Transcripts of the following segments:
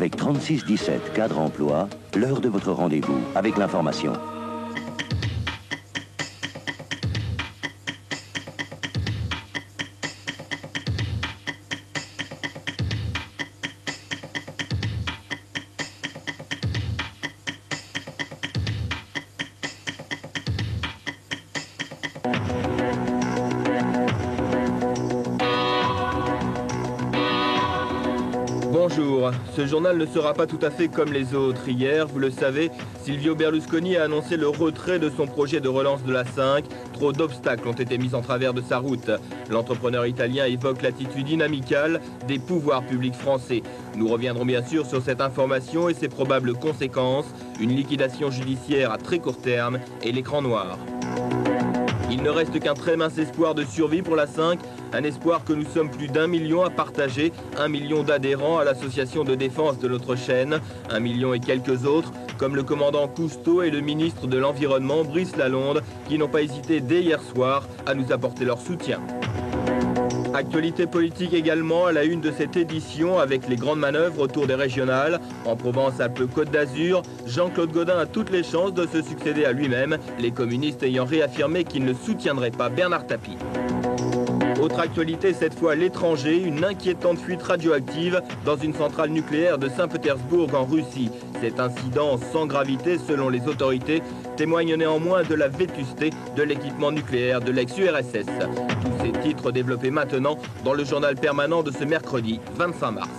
Avec 3617 cadre emploi, l'heure de votre rendez-vous avec l'information. Bonjour, ce journal ne sera pas tout à fait comme les autres. Hier, vous le savez, Silvio Berlusconi a annoncé le retrait de son projet de relance de la 5. Trop d'obstacles ont été mis en travers de sa route. L'entrepreneur italien évoque l'attitude inamicale des pouvoirs publics français. Nous reviendrons bien sûr sur cette information et ses probables conséquences, une liquidation judiciaire à très court terme et l'écran noir. Il ne reste qu'un très mince espoir de survie pour la 5, un espoir que nous sommes plus d'1 million à partager, 1 million d'adhérents à l'association de défense de notre chaîne, 1 million et quelques autres, comme le commandant Cousteau et le ministre de l'Environnement Brice Lalonde, qui n'ont pas hésité dès hier soir à nous apporter leur soutien. Actualité politique également à la une de cette édition avec les grandes manœuvres autour des régionales. En Provence-Alpes-Côte d'Azur, Jean-Claude Gaudin a toutes les chances de se succéder à lui-même, les communistes ayant réaffirmé qu'ils ne soutiendraient pas Bernard Tapie. Autre actualité, cette fois à l'étranger, une inquiétante fuite radioactive dans une centrale nucléaire de Saint-Pétersbourg en Russie. Cet incident sans gravité selon les autorités témoigne néanmoins de la vétusté de l'équipement nucléaire de l'ex-URSS. Tous ces titres développés maintenant dans le journal permanent de ce mercredi 25 mars.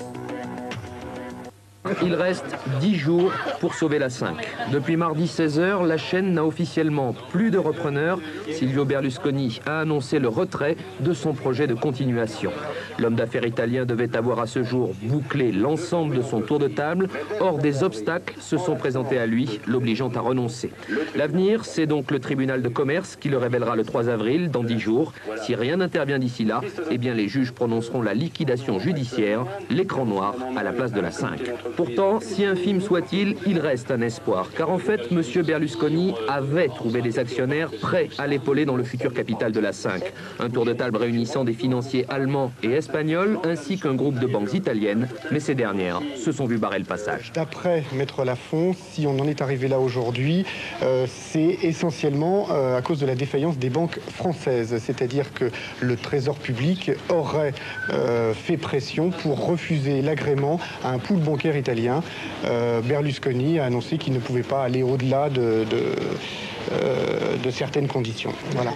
Il reste 10 jours pour sauver la 5. Depuis mardi 16h, la chaîne n'a officiellement plus de repreneur. Silvio Berlusconi a annoncé le retrait de son projet de continuation. L'homme d'affaires italien devait avoir à ce jour bouclé l'ensemble de son tour de table. Or, des obstacles se sont présentés à lui, l'obligeant à renoncer. L'avenir, c'est donc le tribunal de commerce qui le révélera le 3 avril, dans 10 jours. Si rien n'intervient d'ici là, eh bien les juges prononceront la liquidation judiciaire, l'écran noir à la place de la 5. Pourtant, si infime soit-il, il reste un espoir. Car en fait, M. Berlusconi avait trouvé des actionnaires prêts à l'épauler dans le futur capital de la 5. Un tour de table réunissant des financiers allemands et espagnols, ainsi qu'un groupe de banques italiennes. Mais ces dernières se sont vues barrer le passage. D'après Maître Lafont, si on en est arrivé là aujourd'hui, c'est essentiellement à cause de la défaillance des banques françaises. C'est-à-dire que le Trésor public aurait fait pression pour refuser l'agrément à un pool bancaire italien. Berlusconi a annoncé qu'il ne pouvait pas aller au-delà de certaines conditions. Voilà.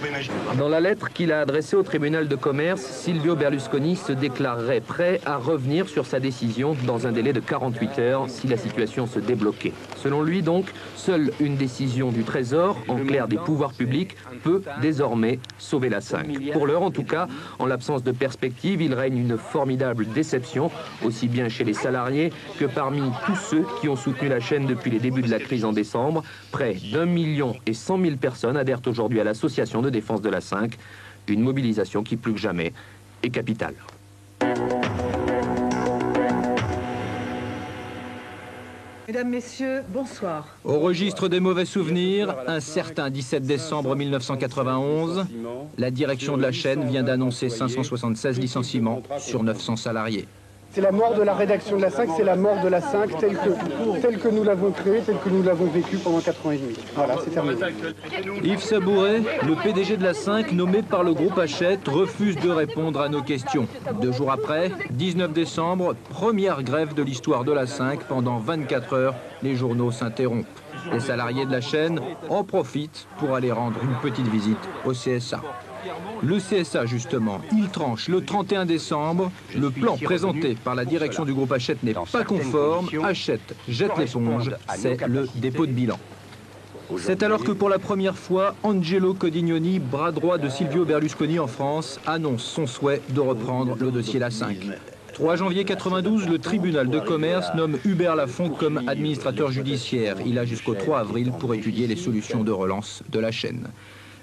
Dans la lettre qu'il a adressée au tribunal de commerce, Silvio Berlusconi se déclarerait prêt à revenir sur sa décision dans un délai de 48 heures si la situation se débloquait. Selon lui donc, seule une décision du Trésor, en clair des pouvoirs publics, peut désormais sauver la 5. Pour l'heure en tout cas, en l'absence de perspective, il règne une formidable déception, aussi bien chez les salariés que parmi tous ceux qui ont soutenu la chaîne depuis les débuts de la crise en décembre. Près d'1 million et 100 000 personnes adhèrent aujourd'hui à l'association de défense de la 5, une mobilisation qui plus que jamais est capitale. Mesdames, Messieurs, bonsoir. Au registre des mauvais souvenirs, un certain 17 décembre 1991, la direction de la chaîne vient d'annoncer 576 licenciements sur 900 salariés. C'est la mort de la rédaction de la 5, c'est la mort de la 5 telle que nous l'avons créée, telle que nous l'avons vécue pendant 4 ans et demi. Voilà, c'est terminé. Yves Sabouret, le PDG de la 5, nommé par le groupe Hachette, refuse de répondre à nos questions. 2 jours après, 19 décembre, première grève de l'histoire de la 5. Pendant 24 heures, les journaux s'interrompent. Les salariés de la chaîne en profitent pour aller rendre une petite visite au CSA. Le CSA, justement, il tranche le 31 décembre. Le plan présenté par la direction du groupe Hachette n'est pas conforme. Hachette jette l'éponge, c'est le dépôt de bilan. C'est alors que pour la première fois, Angelo Codignoni, bras droit de Silvio Berlusconi en France, annonce son souhait de reprendre le dossier La 5. 3 janvier 92, le tribunal de commerce nomme Hubert Lafont comme administrateur judiciaire. Il a jusqu'au 3 avril pour étudier les solutions de relance de la chaîne.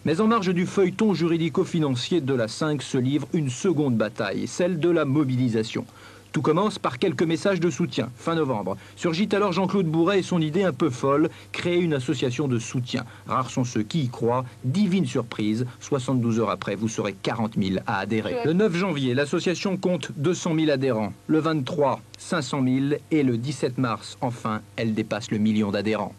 Mais en marge du feuilleton juridico-financier de la 5 se livre une seconde bataille, celle de la mobilisation. Tout commence par quelques messages de soutien. Fin novembre, surgit alors Jean-Claude Bourret et son idée un peu folle, créer une association de soutien. Rares sont ceux qui y croient. Divine surprise, 72 heures après, vous serez 40 000 à adhérer. Le 9 janvier, l'association compte 200 000 adhérents. Le 23, 500 000 et le 17 mars, enfin, elle dépasse le million d'adhérents.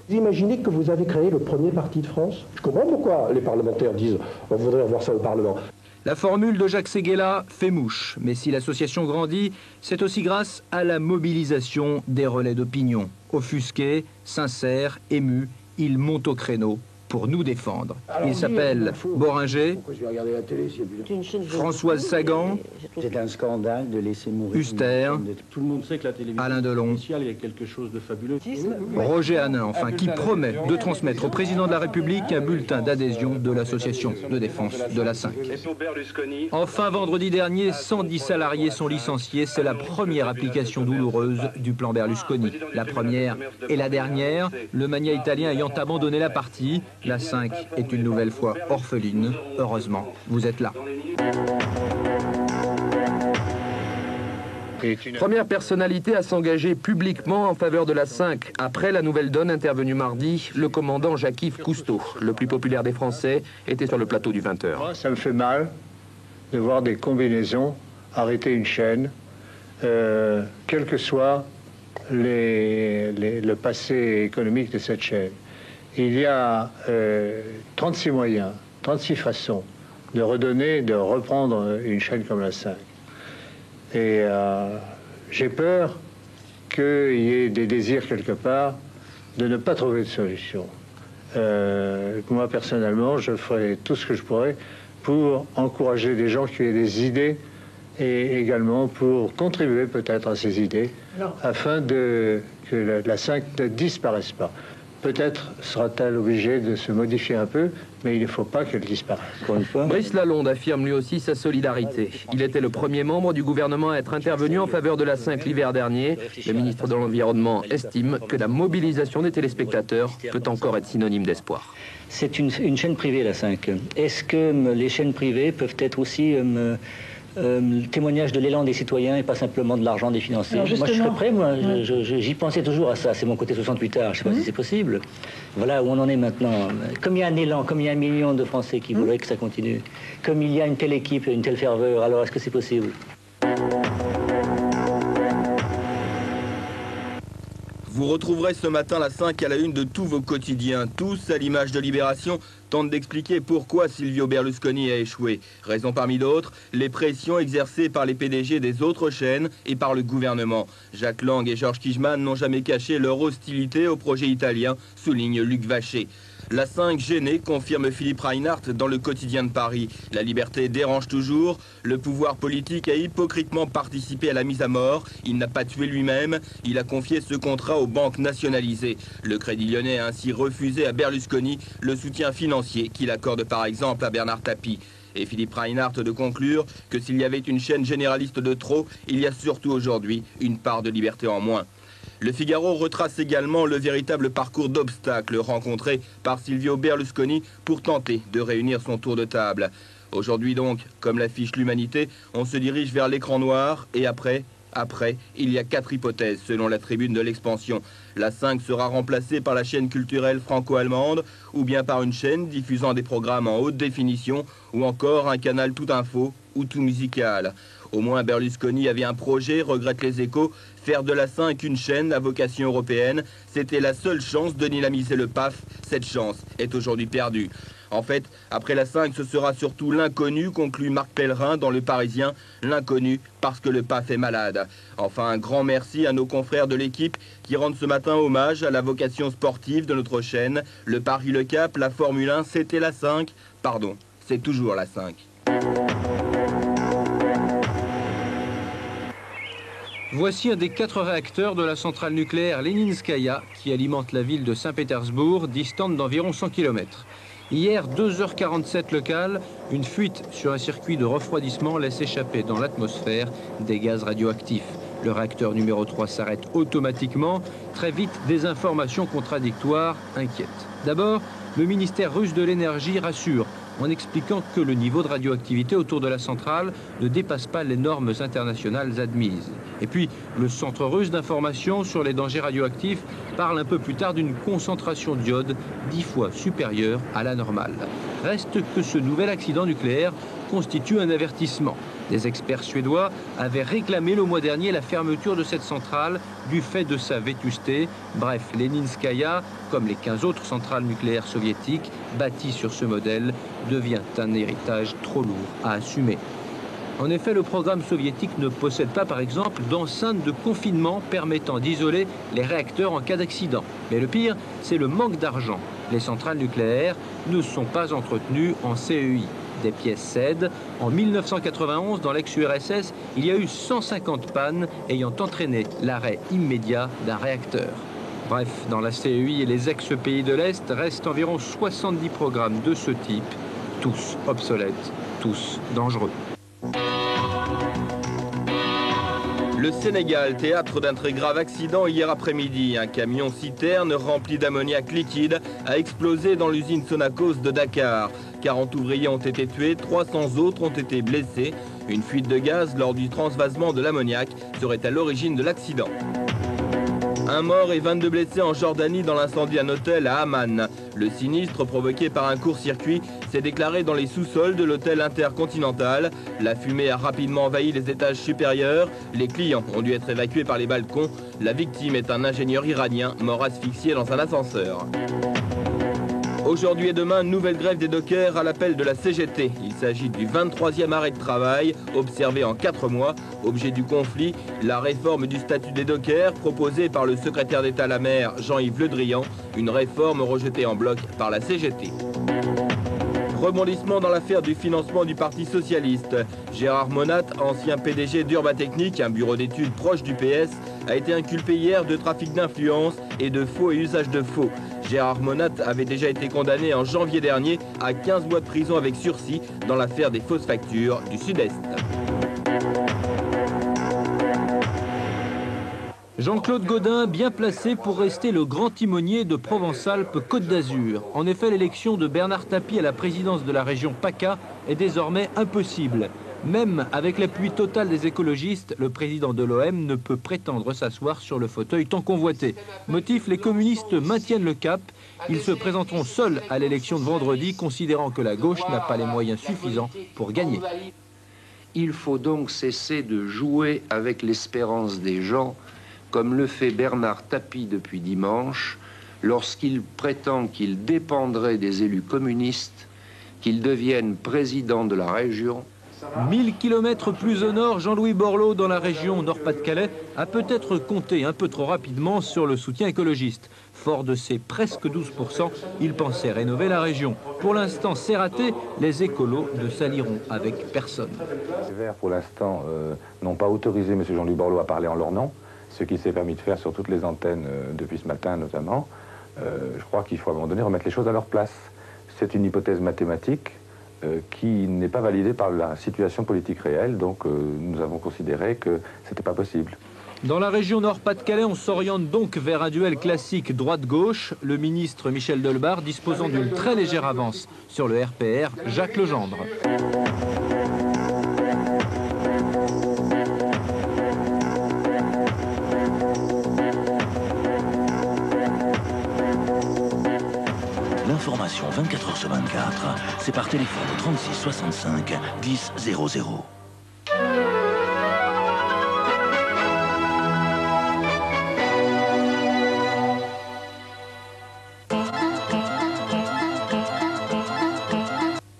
Vous imaginez que vous avez créé le premier parti de France? Je comprends pourquoi les parlementaires disent on voudrait avoir ça au Parlement. La formule de Jacques Séguéla fait mouche, mais si l'association grandit, c'est aussi grâce à la mobilisation des relais d'opinion. Offusqués, sincères, émus, ils montent au créneau pour nous défendre. Ils s'appellent Boringer, Françoise Sagan, c'est un scandale de laisser mourir. Huster, tout le monde sait que la télévision Alain Delon, il y a quelque chose de fabuleux. Roger Hanin, enfin, qui promet de transmettre au président de la République un bulletin d'adhésion de l'association de défense de la 5. Enfin, vendredi dernier, 110 salariés sont licenciés. C'est la première application douloureuse du plan Berlusconi. La première et la dernière, le magnat italien ayant abandonné la partie. La 5 est une nouvelle fois orpheline. Heureusement, vous êtes là. Première personnalité à s'engager publiquement en faveur de la 5. Après la nouvelle donne intervenue mardi, le commandant Jacques-Yves Cousteau, le plus populaire des Français, était sur le plateau du 20h. Moi, ça me fait mal de voir des combinaisons arrêter une chaîne, quel que soit le passé économique de cette chaîne. Il y a 36 moyens, 36 façons de redonner, de reprendre une chaîne comme la 5. Et j'ai peur qu'il y ait des désirs quelque part de ne pas trouver de solution. Moi, personnellement, je ferai tout ce que je pourrai pour encourager des gens qui aient des idées et également pour contribuer peut-être à ces idées afin que la 5 ne disparaisse pas. Peut-être sera-t-elle obligée de se modifier un peu, mais il ne faut pas qu'elle disparaisse. Brice Lalonde affirme lui aussi sa solidarité. Il était le premier membre du gouvernement à être intervenu en faveur de la 5 l'hiver dernier. Le ministre de l'Environnement estime que la mobilisation des téléspectateurs peut encore être synonyme d'espoir. C'est une chaîne privée, la 5. Est-ce que les chaînes privées peuvent être aussi le témoignage de l'élan des citoyens et pas simplement de l'argent des financiers? Moi, je serais prêt, moi, j'y pensais toujours à ça. C'est mon côté 68 ans, je ne sais pas si c'est possible. Voilà où on en est maintenant. Comme il y a un élan, comme il y a 1 million de Français qui voudraient que ça continue, comme il y a une telle équipe, une telle ferveur, alors est-ce que c'est possible? Vous retrouverez ce matin la 5 à la une de tous vos quotidiens. Tous, à l'image de Libération, tentent d'expliquer pourquoi Silvio Berlusconi a échoué. Raison parmi d'autres, les pressions exercées par les PDG des autres chaînes et par le gouvernement. Jacques Lang et Georges Kijman n'ont jamais caché leur hostilité au projet italien, souligne Luc Vacher. La 5 gênée, confirme Philippe Reinhardt dans le quotidien de Paris. La liberté dérange toujours. Le pouvoir politique a hypocritement participé à la mise à mort. Il n'a pas tué lui-même. Il a confié ce contrat aux banques nationalisées. Le Crédit Lyonnais a ainsi refusé à Berlusconi le soutien financier qu'il accorde par exemple à Bernard Tapie. Et Philippe Reinhardt de conclure que s'il y avait une chaîne généraliste de trop, il y a surtout aujourd'hui une part de liberté en moins. Le Figaro retrace également le véritable parcours d'obstacles rencontré par Silvio Berlusconi pour tenter de réunir son tour de table. Aujourd'hui donc, comme l'affiche l'Humanité, on se dirige vers l'écran noir et après, il y a 4 hypothèses selon la tribune de l'Expansion. La 5 sera remplacée par la chaîne culturelle franco-allemande ou bien par une chaîne diffusant des programmes en haute définition ou encore un canal tout info ou tout musical. Au moins Berlusconi avait un projet, regrette les Échos, faire de la 5 une chaîne à vocation européenne. C'était la seule chance de dynamiser le PAF. Cette chance est aujourd'hui perdue. En fait, après la 5, ce sera surtout l'inconnu, conclut Marc Pellerin dans Le Parisien. L'inconnu parce que le PAF est malade. Enfin, un grand merci à nos confrères de l'équipe qui rendent ce matin hommage à la vocation sportive de notre chaîne. Le Paris-Le Cap, la Formule 1, c'était la 5. Pardon, c'est toujours la 5. Voici un des 4 réacteurs de la centrale nucléaire Leninskaya qui alimente la ville de Saint-Pétersbourg, distante d'environ 100 km. Hier, 2h47 locales, une fuite sur un circuit de refroidissement laisse échapper dans l'atmosphère des gaz radioactifs. Le réacteur numéro 3 s'arrête automatiquement. Très vite, des informations contradictoires inquiètent. D'abord, le ministère russe de l'énergie rassure. en expliquant que le niveau de radioactivité autour de la centrale ne dépasse pas les normes internationales admises. Et puis, le Centre russe d'information sur les dangers radioactifs parle un peu plus tard d'une concentration d'iode 10 fois supérieure à la normale. Reste que ce nouvel accident nucléaire constitue un avertissement. Des experts suédois avaient réclamé le mois dernier la fermeture de cette centrale du fait de sa vétusté. Bref, Leninskaya, comme les 15 autres centrales nucléaires soviétiques bâties sur ce modèle, devient un héritage trop lourd à assumer. En effet, le programme soviétique ne possède pas, par exemple, d'enceinte de confinement permettant d'isoler les réacteurs en cas d'accident. Mais le pire, c'est le manque d'argent. Les centrales nucléaires ne sont pas entretenues en CEI. Des pièces cèdent. En 1991, dans l'ex-URSS, il y a eu 150 pannes ayant entraîné l'arrêt immédiat d'un réacteur. Bref, dans la CEI et les ex-pays de l'Est, restent environ 70 programmes de ce type, tous obsolètes, tous dangereux. Le Sénégal, théâtre d'un très grave accident hier après-midi. Un camion-citerne rempli d'ammoniac liquide a explosé dans l'usine Sonacos de Dakar. 40 ouvriers ont été tués, 300 autres ont été blessés. Une fuite de gaz lors du transvasement de l'ammoniac serait à l'origine de l'accident. Un mort et 22 blessés en Jordanie dans l'incendie d'un hôtel à Amman. Le sinistre provoqué par un court-circuit s'est déclaré dans les sous-sols de l'hôtel Intercontinental. La fumée a rapidement envahi les étages supérieurs. Les clients ont dû être évacués par les balcons. La victime est un ingénieur iranien mort asphyxié dans un ascenseur. Aujourd'hui et demain, nouvelle grève des dockers à l'appel de la CGT. Il s'agit du 23e arrêt de travail, observé en 4 mois. Objet du conflit, la réforme du statut des dockers proposée par le secrétaire d'État à la mer Jean-Yves Le Drian. Une réforme rejetée en bloc par la CGT. Rebondissement dans l'affaire du financement du Parti Socialiste. Gérard Monat, ancien PDG d'Urbatechnique, un bureau d'études proche du PS, a été inculpé hier de trafic d'influence et de faux et usage de faux. Gérard Monat avait déjà été condamné en janvier dernier à 15 mois de prison avec sursis dans l'affaire des fausses factures du Sud-Est. Jean-Claude Gaudin, bien placé pour rester le grand timonier de Provence-Alpes-Côte d'Azur. En effet, l'élection de Bernard Tapie à la présidence de la région PACA est désormais impossible. Même avec l'appui total des écologistes, le président de l'OM ne peut prétendre s'asseoir sur le fauteuil tant convoité. Motif, les communistes maintiennent le cap. Ils se présenteront seuls à l'élection de vendredi, considérant que la gauche n'a pas les moyens suffisants pour gagner. Il faut donc cesser de jouer avec l'espérance des gens, comme le fait Bernard Tapie depuis dimanche, lorsqu'il prétend qu'il dépendrait des élus communistes, qu'ils deviennent président de la région. 1000 km plus au nord, Jean-Louis Borloo, dans la région Nord-Pas-de-Calais, a peut-être compté un peu trop rapidement sur le soutien écologiste. Fort de ses presque 12%, il pensait rénover la région. Pour l'instant, c'est raté, les écolos ne s'allieront avec personne. Les Verts, pour l'instant, n'ont pas autorisé M. Jean-Louis Borloo à parler en leur nom, ce qui s'est permis de faire sur toutes les antennes depuis ce matin notamment. Je crois qu'il faut à un moment donné remettre les choses à leur place. C'est une hypothèse mathématique qui n'est pas validée par la situation politique réelle, donc nous avons considéré que ce n'était pas possible. Dans la région Nord-Pas-de-Calais, on s'oriente donc vers un duel classique droite-gauche, le ministre Michel Delbarre disposant d'une très légère avance sur le RPR Jacques Legendre. L'information 24 h sur 24, c'est par téléphone au 36 65 10 00.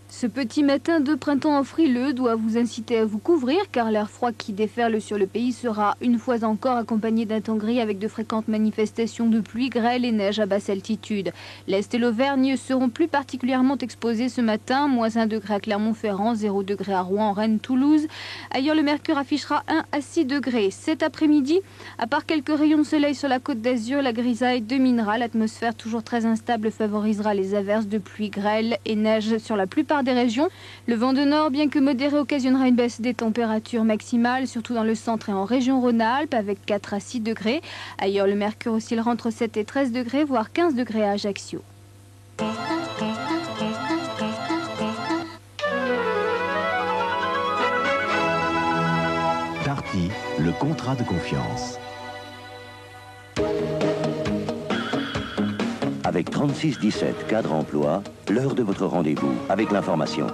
Ce petit matin de printemps frileux doit vous inciter à vous couvrir car l'air froid qui déferle sur le pays sera une fois encore accompagné d'un temps gris avec de fréquentes manifestations de pluie, grêle et neige à basse altitude. L'Est et l'Auvergne seront plus particulièrement exposés ce matin, moins 1 degré à Clermont-Ferrand, 0 degré à Rouen, Rennes, Toulouse. Ailleurs, le mercure affichera 1 à 6 degrés. Cet après-midi, à part quelques rayons de soleil sur la Côte d'Azur, la grisaille dominera. L'atmosphère toujours très instable favorisera les averses de pluie, grêle et neige sur la plupart des régions. Le vent de nord, bien que modéré, occasionnera une baisse des températures maximales, surtout dans le centre et en région Rhône-Alpes, avec 4 à 6 degrés. Ailleurs, le mercure oscillera entre 7 et 13 degrés, voire 15 degrés à Ajaccio. City, le contrat de confiance. Avec 3617 cadre emploi, l'heure de votre rendez-vous avec l'information.